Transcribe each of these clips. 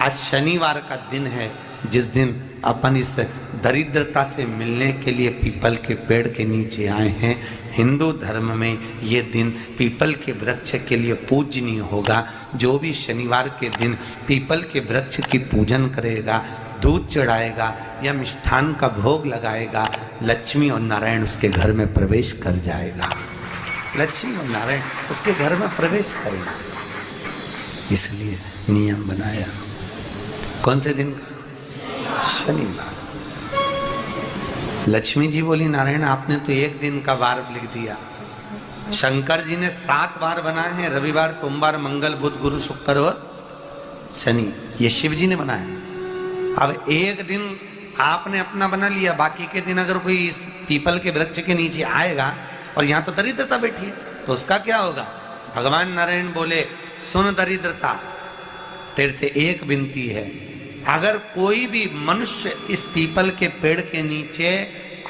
आज शनिवार का दिन है, जिस दिन अपन इस दरिद्रता से मिलने के लिए पीपल के पेड़ के नीचे आए हैं। हिंदू धर्म में ये दिन पीपल के वृक्ष के लिए पूजनीय होगा। जो भी शनिवार के दिन पीपल के वृक्ष की पूजन करेगा, दूध चढ़ाएगा या मिष्ठान का भोग लगाएगा, लक्ष्मी और नारायण उसके घर में प्रवेश कर जाएगा। लक्ष्मी और नारायण उसके घर में प्रवेश करेगा। इसलिए नियम बनाया। कौन से दिन का? शनिवार। लक्ष्मी जी बोली, नारायण आपने तो एक दिन का वार लिख दिया। शंकर जी ने 7 वार बनाए हैं, रविवार, सोमवार, मंगल, बुध, गुरु, शुक्र और शनि। ये शिव जी ने बनाया। अब एक दिन आपने अपना बना लिया, बाकी के दिन अगर कोई इस पीपल के वृक्ष के नीचे आएगा और यहाँ तो दरिद्रता बैठी है, तो उसका क्या होगा? भगवान नारायण बोले, सुन दरिद्रता, तेरे से एक विनती है, अगर कोई भी मनुष्य इस पीपल के पेड़ के नीचे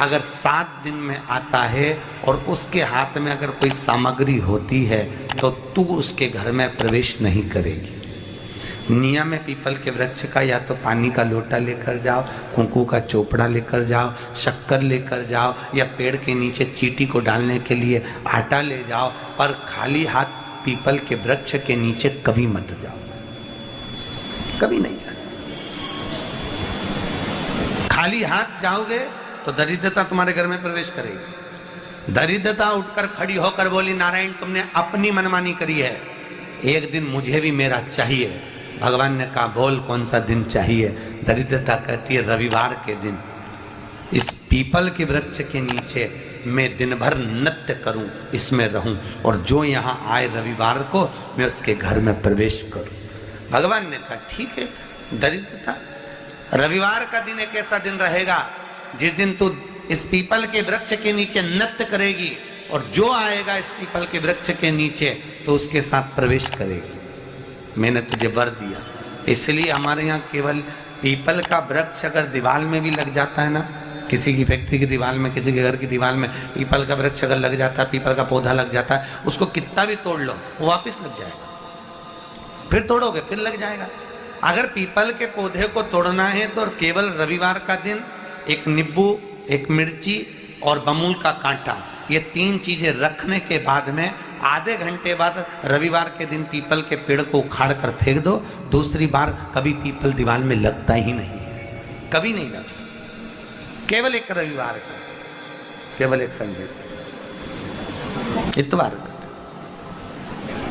अगर 7 दिन में आता है और उसके हाथ में अगर कोई सामग्री होती है तो तू उसके घर में प्रवेश नहीं करेगी। नियम है पीपल के वृक्ष का, या तो पानी का लोटा लेकर जाओ, कुंकू का चोपड़ा लेकर जाओ, शक्कर लेकर जाओ, या पेड़ के नीचे चींटी को डालने के लिए आटा ले जाओ, पर खाली हाथ पीपल के वृक्ष के नीचे कभी मत जाओ, कभी नहीं जाओ। खाली हाथ जाओगे तो दरिद्रता तुम्हारे घर में प्रवेश करेगी। दरिद्रता उठकर खड़ी होकर बोली, नारायण तुमने अपनी मनमानी करी है, एक दिन मुझे भी मेरा चाहिए। भगवान ने कहा, बोल कौन सा दिन चाहिए? दरिद्रता कहती है, रविवार के दिन इस पीपल के वृक्ष के नीचे मैं दिन भर नृत्य करूं, इसमें रहूं, और जो यहाँ आए रविवार को मैं उसके घर में प्रवेश करूं। भगवान ने कहा, ठीक है। दरिद्रता, रविवार का दिन एक ऐसा दिन रहेगा जिस दिन तू इस पीपल के वृक्ष के नीचे नृत्य करेगी और जो आएगा इस पीपल के वृक्ष के नीचे तो उसके साथ प्रवेश करेगी। मैंने तुझे वर दिया। इसलिए हमारे यहाँ केवल पीपल का वृक्ष अगर दीवार में भी लग जाता है ना, किसी की फैक्ट्री की दीवार में, किसी के घर की दीवार में पीपल का वृक्ष अगर लग जाता है, पीपल का पौधा लग जाता है, उसको कितना भी तोड़ लो वो वापस लग जाएगा। फिर तोड़ोगे फिर लग जाएगा। अगर पीपल के पौधे को तोड़ना है तो केवल रविवार का दिन एक नींबू, एक मिर्ची और बमूल का कांटा, ये 3 चीजें रखने के बाद में आधे घंटे बाद रविवार के दिन पीपल के पेड़ को उखाड़ कर फेंक दो। दूसरी बार कभी पीपल दीवार में लगता ही नहीं, कभी नहीं लग सकता। केवल एक रविवार का, केवल एक संडे, इतवार का।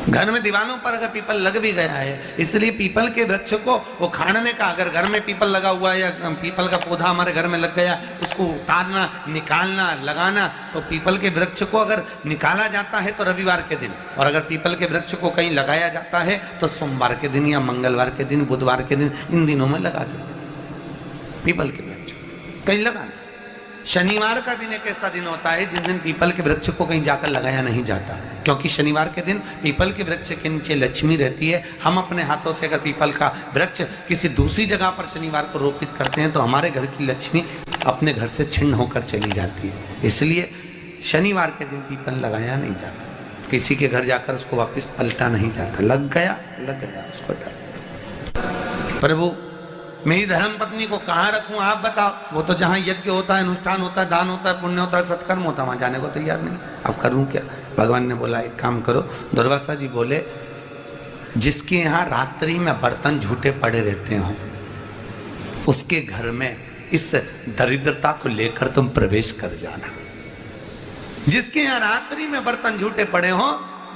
घर में दीवारों पर अगर पीपल लग भी गया है, इसलिए पीपल के वृक्ष को उखाड़ने का, अगर घर में पीपल लगा हुआ है या पीपल का पौधा हमारे घर में लग गया, उसको उतारना, निकालना, लगाना, तो पीपल के वृक्ष को अगर निकाला जाता है तो रविवार के दिन, और अगर पीपल के वृक्ष को कहीं लगाया जाता है तो सोमवार के दिन या मंगलवार के दिन, बुधवार के दिन, इन दिनों में लगा सकते पीपल के वृक्ष कहीं लगाना। शनिवार का दिन एक ऐसा दिन होता है जिस दिन पीपल के वृक्ष को कहीं जाकर लगाया नहीं जाता, क्योंकि शनिवार के दिन पीपल के वृक्ष के नीचे लक्ष्मी रहती है। हम अपने हाथों से अगर पीपल का वृक्ष किसी दूसरी जगह पर शनिवार को रोपित करते हैं तो हमारे घर की लक्ष्मी अपने घर से छिन्न होकर चली जाती है। इसलिए शनिवार के दिन पीपल लगाया नहीं जाता, किसी के घर जाकर उसको वापस पलटा नहीं जाता। लग गया उसको डर। प्रभु मेरी धर्म पत्नी को कहाँ रखूं आप बताओ? वो तो जहाँ यज्ञ होता है, अनुष्ठान होता है, दान होता है, पुण्य होता है, सत्कर्म होता है, वहां जाने को तैयार नहीं। अब करूं क्या? भगवान ने बोला, एक काम करो। दुर्वासा जी बोले, जिसके यहाँ रात्रि में बर्तन झूठे पड़े रहते हो उसके घर में इस दरिद्रता को लेकर तुम प्रवेश कर जाना। जिसके यहाँ रात्रि में बर्तन झूठे पड़े हो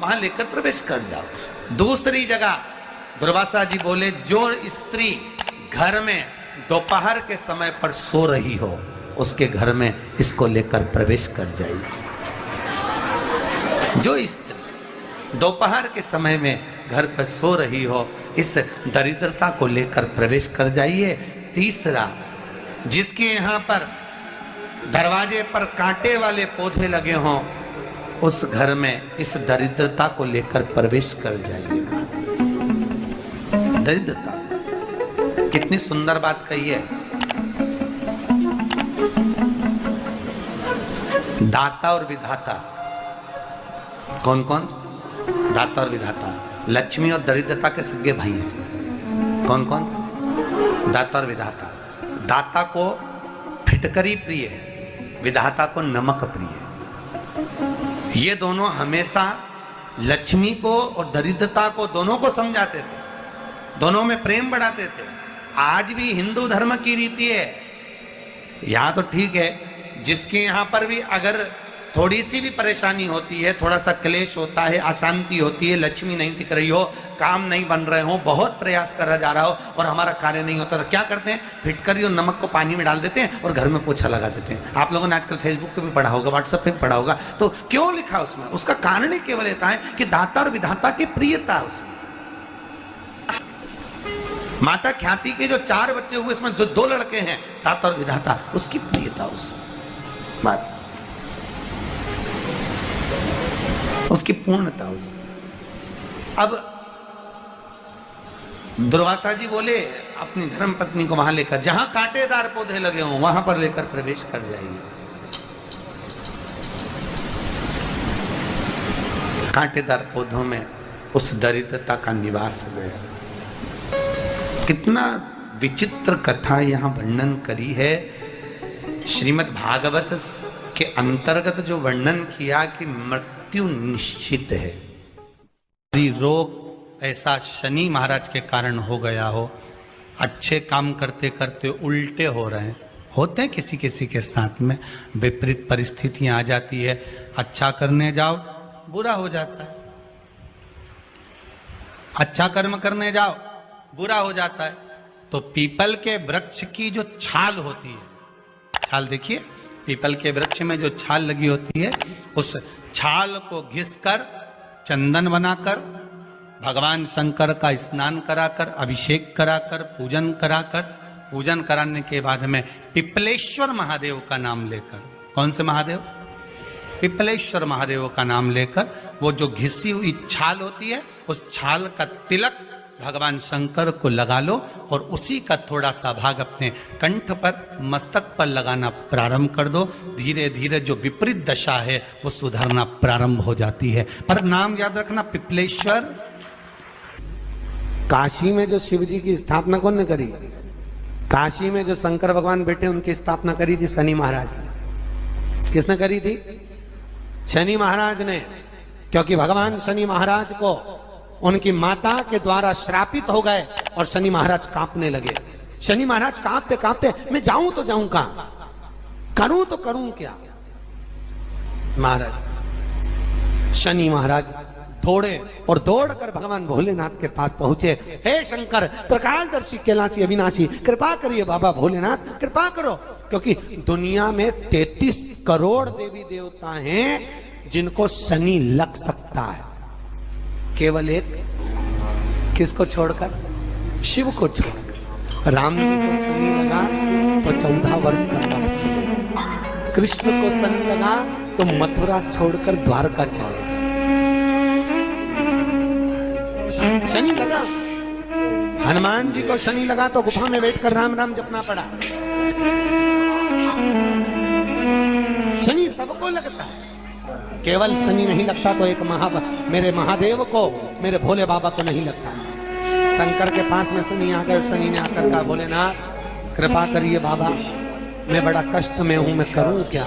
वहां लेकर प्रवेश कर जाओ। दूसरी जगह दुर्वासा जी बोले, जो स्त्री घर में दोपहर के समय पर सो रही हो उसके घर में इसको लेकर प्रवेश कर जाइए। जो स्त्री दोपहर के समय में घर पर सो रही हो इस दरिद्रता को लेकर प्रवेश कर जाइए। तीसरा, जिसके यहाँ पर दरवाजे पर कांटे वाले पौधे लगे हों उस घर में इस दरिद्रता को लेकर प्रवेश कर जाइए। दरिद्रता, कितनी सुंदर बात कही है। दाता और विधाता, कौन कौन? दाता और विधाता। लक्ष्मी और दरिद्रता के सगे भाई हैं। कौन कौन? दाता और विधाता। दाता को फिटकरी प्रिय है, विधाता को नमक प्रिय है। ये दोनों हमेशा लक्ष्मी को और दरिद्रता को दोनों को समझाते थे, दोनों में प्रेम बढ़ाते थे। आज भी हिंदू धर्म की रीति है। यहाँ तो ठीक है, जिसके यहाँ पर भी अगर थोड़ी सी भी परेशानी होती है, थोड़ा सा क्लेश होता है, अशांति होती है, लक्ष्मी नहीं टिक रही हो, काम नहीं बन रहे हो, बहुत प्रयास करा जा रहा हो और हमारा कार्य नहीं होता, तो क्या करते हैं? फिटकरी और नमक को पानी में डाल देते हैं और घर में पोछा लगा देते हैं। आप लोगों ने आजकल फेसबुक पे भी पढ़ा होगा, व्हाट्सएप पे भी पढ़ा होगा। तो क्यों लिखा उसमें? उसका कारण ही केवल इतना है कि दाता और विधाता की प्रियता उसमें। माता ख्याति के जो 4 बच्चे हुए, इसमें जो 2 लड़के हैं, दाता और विधाता, उसकी प्रियता उसमें, उसकी पूर्णता उसमें। अब दुर्वासा जी बोले अपनी धर्म पत्नी को वहां लेकर, जहां कांटेदार पौधे लगे हों वहां पर लेकर प्रवेश कर जाइए। कांटेदार पौधों में उस दरिद्रता का निवास हो गया। कितना विचित्र कथा यहां वर्णन करी है। श्रीमद् भागवत के अंतर्गत जो वर्णन किया कि मृत्यु निश्चित है, रोग ऐसा शनि महाराज के कारण हो गया हो, अच्छे काम करते करते उल्टे हो रहे हैं, होते हैं किसी किसी के साथ में, विपरीत परिस्थितियां आ जाती है, अच्छा करने जाओ बुरा हो जाता है, अच्छा कर्म करने जाओ बुरा हो जाता है। तो पीपल के वृक्ष की जो छाल होती है, छाल देखिए, पीपल के वृक्ष में जो छाल लगी होती है, उस छाल को घिसकर चंदन बनाकर भगवान शंकर का स्नान कराकर, अभिषेक कराकर, पूजन कराकर, पूजन कराने के बाद में पिपलेश्वर महादेव का नाम लेकर, कौन से महादेव? पिपलेश्वर महादेव का नाम लेकर वो जो घिसी हुई छाल होती है, उस छाल का तिलक भगवान शंकर को लगा लो और उसी का थोड़ा सा भाग अपने कंठ पर, मस्तक पर लगाना प्रारंभ कर दो। धीरे धीरे जो विपरीत दशा है वो सुधरना प्रारंभ हो जाती है। पर नाम याद रखना, पिपलेश्वर। काशी में जो शिव जी की स्थापना कौन ने करी? काशी में जो शंकर भगवान बैठे उनकी स्थापना करी थी शनि महाराज ने। किसने करी थी? शनि महाराज ने। क्योंकि भगवान शनि महाराज को उनकी माता के द्वारा श्रापित हो गए और शनि महाराज कांपने लगे। शनि महाराज कांपते कांपते, मैं जाऊं तो जाऊं कहां, करूं तो करूं क्या? महाराज, शनि महाराज दौड़े और दौड़कर भगवान भोलेनाथ के पास पहुंचे। हे शंकर, त्रिकालदर्शी, कैलाशी, अविनाशी, कृपा करिए बाबा भोलेनाथ, कृपा करो। क्योंकि दुनिया में 33 करोड़ देवी देवता हैं जिनको शनि लग सकता है, केवल एक, किसको छोड़कर? शिव को छोड़कर। राम जी को शनि लगा तो 14 वर्ष का वास चले, कृष्ण को शनि लगा तो मथुरा छोड़कर द्वारका चले। शनि लगा, हनुमान जी को शनि लगा तो गुफा में बैठकर राम राम जपना पड़ा। शनि सबको लगता है, केवल शनि नहीं लगता तो एक मेरे महादेव को, मेरे भोले बाबा को नहीं लगता। शंकर के पास में शनि आ गए। शनि ने आकर कहा, भोलेनाथ कृपा करिए बाबा, मैं बड़ा कष्ट में हूं, मैं करूं क्या?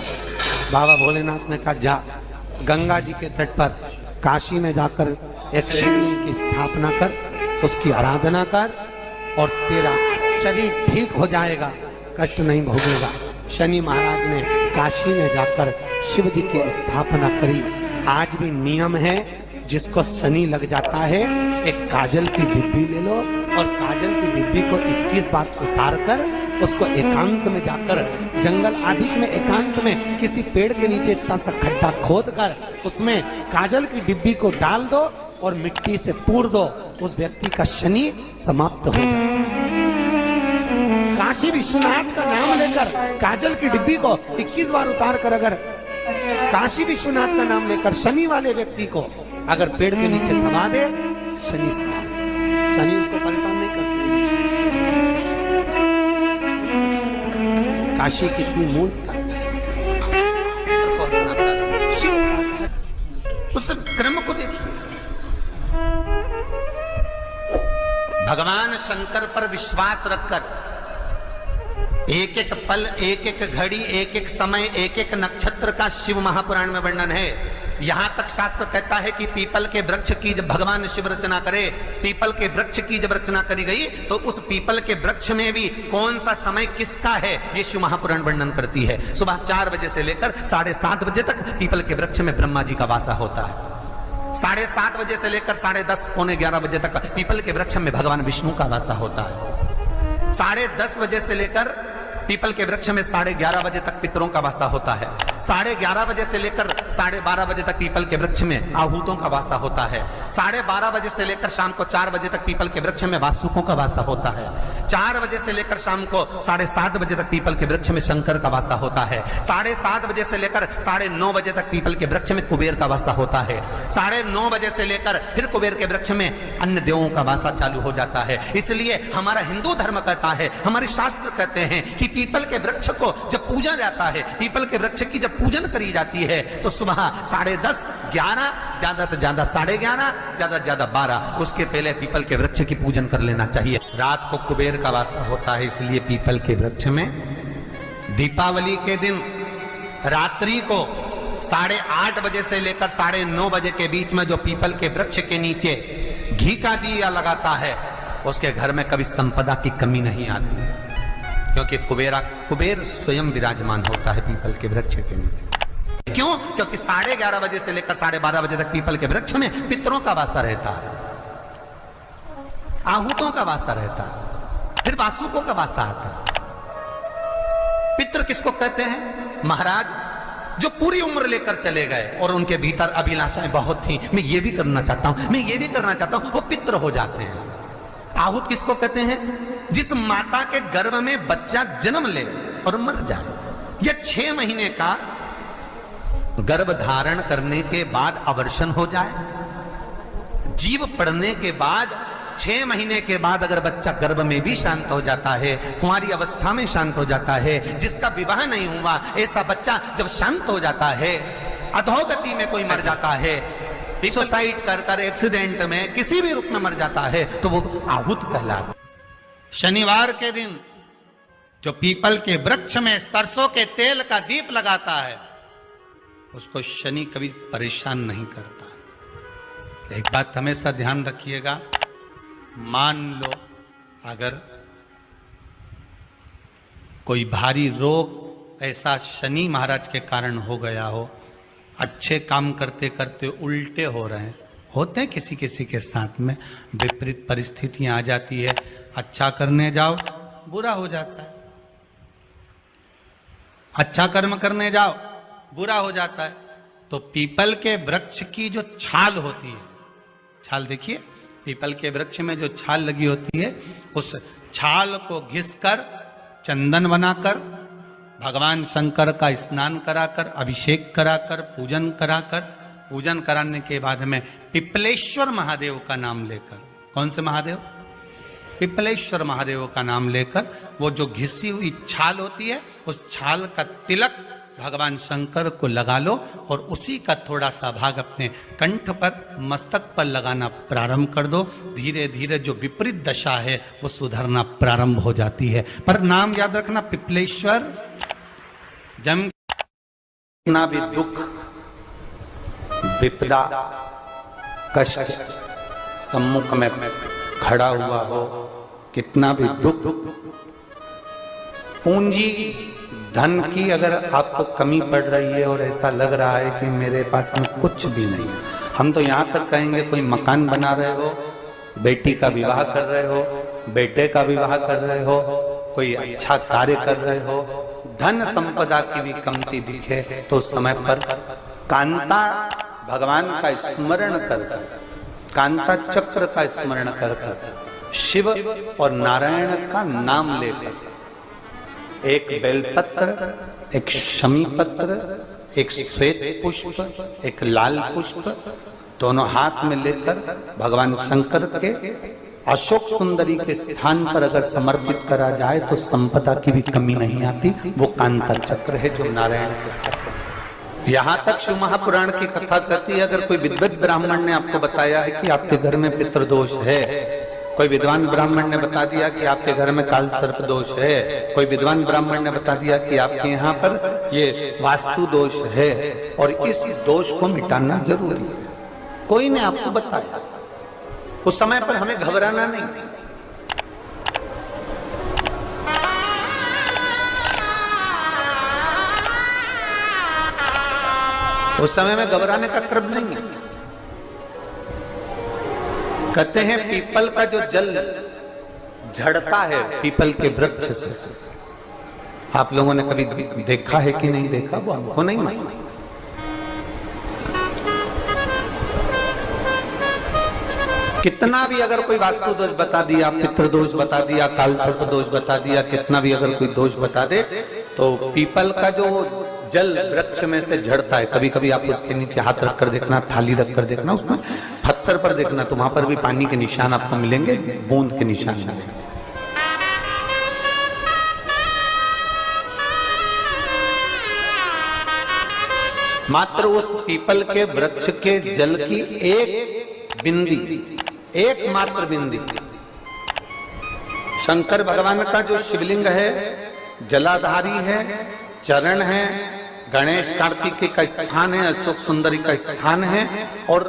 बाबा भोलेनाथ ने कहा, जा गंगा जी के तट पर काशी में जाकर एक शिवलिंग की स्थापना कर, उसकी आराधना कर और तेरा शरीर ठीक हो जाएगा, कष्ट नहीं भोगेगा। शनि महाराज ने काशी में जाकर शिव जी की स्थापना करी। आज भी नियम है, जिसको शनि लग जाता है, एक काजल की डिब्बी ले लो और काजल की डिब्बी को 21 बार उतार कर उसको एकांत में जाकर, जंगल आदि में एकांत में किसी पेड़ के नीचे इतना सा खड्डा खोद कर उसमें काजल की डिब्बी को डाल दो और मिट्टी से पूर दो, उस व्यक्ति का शनि समाप्त हो जाता है। काशी विश्वनाथ का नाम लेकर काजल की डिब्बी को 21 बार उतार कर अगर काशी विश्वनाथ का नाम लेकर शनि वाले व्यक्ति को अगर पेड़ के नीचे दबा दे, शनि शनि उसको परेशान नहीं कर सकता। काशी कितनी मूर्खता, उस क्रम को देखिए। भगवान शंकर पर विश्वास रखकर एक एक पल, एक एक घड़ी, एक एक समय, एक एक नक्षत्र का शिव महापुराण में वर्णन है। यहां तक शास्त्र कहता है कि पीपल के वृक्ष की जब भगवान शिव रचना करे, पीपल के वृक्ष की जब रचना करी गई तो उस पीपल के वृक्ष में भी कौन सा समय किसका है ये शिव महापुराण वर्णन करती है। सुबह 4 बजे से लेकर 7:30 बजे तक पीपल के वृक्ष में ब्रह्मा जी का वासा होता है। 7:30 बजे से लेकर 10:30 पौने 11 बजे तक पीपल के वृक्ष में भगवान विष्णु का वासा होता है। 10:30 बजे से लेकर पीपल के वृक्ष में 11:30 बजे तक पितरों का वासा होता है। 11:30 बजे से लेकर 12:30 बजे तक पीपल के वृक्ष में आहूतों का वासा होता है। 12:30 बजे से लेकर शाम को 4 बजे तक पीपल के वृक्ष में वासुकों का वासा होता है। 4 बजे से लेकर शाम को 7:30 बजे तक पीपल के वृक्ष में शंकर का वासा होता है। 7:30 बजे से लेकर 9:30 बजे तक पीपल के वृक्ष में कुबेर का वासा होता है। 9:30 बजे से लेकर फिर कुबेर के वृक्ष में अन्य देवों का वासा चालू हो जाता है। इसलिए हमारा हिंदू धर्म कहता है, हमारे शास्त्र कहते हैं कि पीपल के वृक्ष को जब पूजा जाता है, पीपल के वृक्ष की जब पूजन करी जाती है तो सुबह 10:30, 11, ज्यादा से ज्यादा 11:30, ज्यादा से ज्यादा 12, उसके पहले पीपल के वृक्ष की पूजन कर लेना चाहिए। रात को कुबेर का वासा होता है, इसलिए पीपल के वृक्ष में दीपावली के दिन रात्रि को 8:30 बजे से लेकर 9:30 बजे के बीच में जो पीपल के वृक्ष के नीचे घी का दिया लगाता है उसके घर में कभी संपदा की कमी नहीं आती है, क्योंकि कुबेर स्वयं विराजमान होता है पीपल के वृक्ष के नीचे। क्यों? क्योंकि 11:30 बजे से लेकर 12:30 बजे तक पीपल के वृक्ष में पितरों का वासा रहता है, आहूतों का वासा रहता है, फिर वासुकों का वासा आता है। पितृ किसको कहते हैं? महाराज जो पूरी उम्र लेकर चले गए और उनके भीतर अभिलाषाएं बहुत थी, मैं ये भी करना चाहता हूं, मैं ये भी करना चाहता हूं, वो पितृ हो जाते हैं। आहूत किसको कहते हैं? जिस माता के गर्भ में बच्चा जन्म ले और मर जाए, या 6 महीने का गर्भ धारण करने के बाद अवर्षण हो जाए, जीव पड़ने के बाद 6 महीने के बाद अगर बच्चा गर्भ में भी शांत हो जाता है, कुंवारी अवस्था में शांत हो जाता है, जिसका विवाह नहीं हुआ ऐसा बच्चा जब शांत हो जाता है, अधोगति में कोई मर जाता है, सुसाइड कर एक्सीडेंट में किसी भी रूप में मर जाता है तो वो आहूत कहलाता। शनिवार के दिन जो पीपल के वृक्ष में सरसों के तेल का दीप लगाता है उसको शनि कभी परेशान नहीं करता। एक बात हमेशा ध्यान रखिएगा, मान लो अगर कोई भारी रोग ऐसा शनि महाराज के कारण हो गया हो, अच्छे काम करते करते उल्टे हो रहे हैं, होते हैं किसी किसी के साथ में, विपरीत परिस्थितियां आ जाती है, अच्छा करने जाओ बुरा हो जाता है, अच्छा कर्म करने जाओ बुरा हो जाता है। तो पीपल के वृक्ष की जो छाल होती है, छाल देखिए, पीपल के वृक्ष में जो छाल लगी होती है, उस छाल को घिसकर चंदन बनाकर भगवान शंकर का स्नान कराकर, अभिषेक कराकर, पूजन कराने के बाद में पिपलेश्वर महादेव का नाम लेकर, कौन से महादेव? पिपलेश्वर महादेव का नाम लेकर वो जो घिसी हुई छाल होती है उस छाल का तिलक भगवान शंकर को लगा लो और उसी का थोड़ा सा भाग अपने कंठ पर, मस्तक पर लगाना प्रारंभ कर दो। धीरे धीरे जो विपरीत दशा है वो सुधरना प्रारंभ हो जाती है। पर नाम याद रखना, पिपलेश्वर। जम कितना भी दुख, विपदा, कष्ट सम्मुख में खड़ा हुआ हो, कितना भी दुख, पूंजी धन की अगर आपको कमी पड़ रही है और ऐसा लग रहा है कि मेरे पास में कुछ भी नहीं, हम तो यहाँ तक कहेंगे कोई मकान बना रहे हो, बेटी का विवाह कर रहे हो, बेटे का विवाह कर रहे हो, कोई अच्छा कार्य कर रहे हो, धन संपदा की भी कमती दिखे तो समय पर कांता भगवान का स्मरण कर, कांता चक्र का स्मरण कर, शिव और नारायण का नाम लेकर, एक बेलपत्र, एक शमी पत्र, एक श्वेत पुष्प, एक लाल पुष्प, दोनों हाथ में लेकर भगवान शंकर के अशोक सुंदरी के स्थान पर अगर समर्पित करा जाए तो संपदा की भी कमी नहीं आती। वो कांता चक्र है जो नारायण के चक्र। यहां तक शिव महापुराण की कथा कहती है, अगर कोई विद्वत ब्राह्मण ने आपको बताया है कि आपके घर में पितृदोष है, कोई विद्वान ब्राह्मण ने बता दिया कि आपके घर में काल सर्प दोष है, कोई विद्वान ब्राह्मण ने बता दिया कि आपके यहाँ पर ये वास्तु दोष है, और इस दोष को मिटाना जरूरी है। कोई ने आपको बताया, उस समय पर हमें घबराना नहीं। उस समय में घबराने का क्रम नहीं है। कहते हैं पीपल का जो जल झड़ता है पीपल के वृक्ष से, आप लोगों ने कभी देखा है कि नहीं देखा, वो हमको नहीं मालूम। कितना भी अगर कोई वास्तु दोष बता दिया, पितृ दोष बता दिया, काल सर्प दोष बता दिया, कितना भी अगर कोई दोष बता दे, तो पीपल का जो जल वृक्ष में से झड़ता है, कभी कभी आप उसके नीचे हाथ रखकर देखना, थाली रखकर देखना, उसमें पत्थर पर देखना, तो वहां पर भी पानी के निशान आपको मिलेंगे, बूंद के निशान मिलेंगे। मात्र उस पीपल के वृक्ष के जल की एक बिंदी, एकमात्र बिंदी, शंकर भगवान का जो शिवलिंग है, जलाधारी है, चरण है, गणेश कार्तिकेय का स्थान है, अशोक सुंदरी का स्थान है, और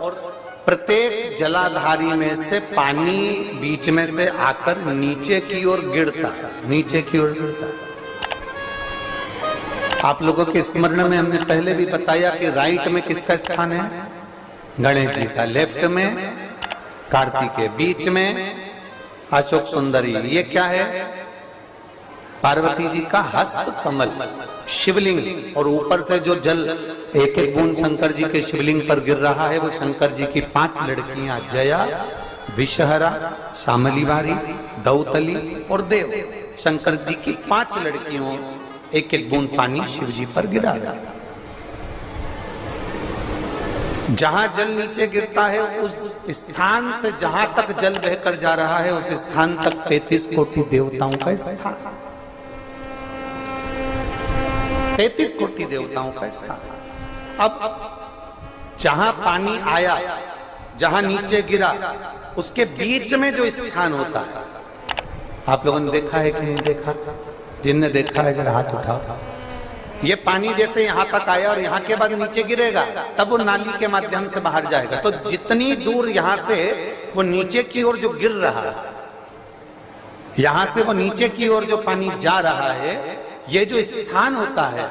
प्रत्येक जलाधारी में से पानी बीच में से आकर नीचे की ओर गिरता है, नीचे की ओर गिरता है। आप लोगों के स्मरण में हमने पहले भी बताया कि राइट में किसका स्थान है, गणेश जी का, लेफ्ट में कार्तिकेय, बीच में अशोक सुंदरी। ये क्या है, पार्वती जी का हस्त कमल शिवलिंग, और ऊपर से जो जल एक एक बूंद शंकर जी के शिवलिंग पर गिर रहा है, वो शंकर जी की 5 लड़कियां, जया, विषहरा, शामलीवारी, दौतली और देव, शंकर जी की 5 लड़कियों एक एक बूंद पानी शिव जी पर गिरा रहा है। जहां जल नीचे गिरता है उस स्थान से जहां तक जल बहकर जा रहा है, उस स्थान तक 33 कोटि देवताओं का स्थान, 33 कोटि देवताओं का स्थान। अब जहां पानी आया, जहां नीचे गिरा, उसके बीच में जो स्थान होता है, आप लोगों ने देखा है कि नहीं देखा? जिनने देखा है जरा हाथ उठाओ। ये पानी जैसे यहाँ तक आया और यहाँ के बाद नीचे गिरेगा, तब वो नाली के माध्यम से बाहर जाएगा। तो जितनी दूर यहाँ से वो नीचे की ओर जो गिर रहा है, यहाँ से वो नीचे की ओर जो पानी जा रहा है, ये जो स्थान होता है,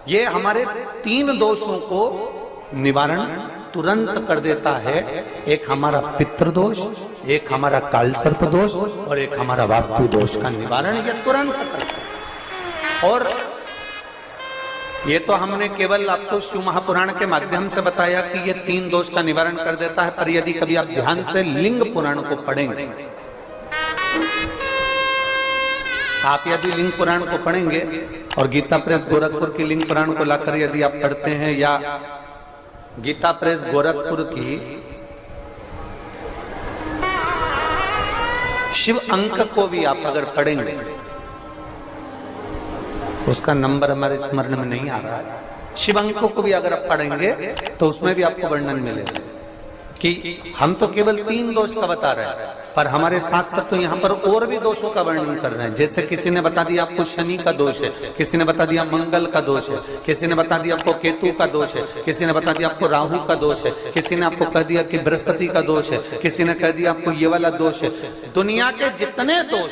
ये हमारे 3 दोषों को निवारण तुरंत कर देता है। एक हमारा पितृ दोष, एक हमारा काल सर्प दोष, और एक हमारा वास्तु दोष का निवारण ये तुरंत करता है। और ये तो हमने केवल आपको शिव महापुराण के माध्यम से बताया कि ये 3 दोष का निवारण कर देता है, पर यदि कभी आप ध्यान से लिंग पुराण को पढ़ेंगे, आप यदि लिंग पुराण को पढ़ेंगे और गीता प्रेस गोरखपुर की लिंग पुराण को लाकर यदि आप पढ़ते हैं, या गीता प्रेस गोरखपुर की शिव अंक को भी आप अगर पढ़ेंगे, उसका नंबर हमारे स्मरण में नहीं आ रहा है, शिव अंकों को भी अगर आप पढ़ेंगे तो उसमें भी आपको वर्णन मिलेगा कि हम तो केवल 3 दोष का बता रहे हैं, पर हमारे शास्त्र तो यहाँ पर और भी दोषों का वर्णन कर रहे हैं। जैसे किसी ने बता दिया आपको शनि का दोष है, किसी ने बता दिया मंगल का दोष है, किसी ने बता दिया आपको केतु का दोष है, किसी ने बता दिया आपको राहु का दोष है, किसी ने आपको कह दिया कि बृहस्पति का दोष है, किसी ने कह दिया आपको ये वाला दोष है। दुनिया के जितने दोष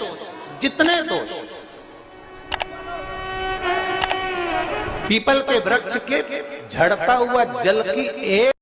पीपल के वृक्ष के झड़ता हुआ जल की एक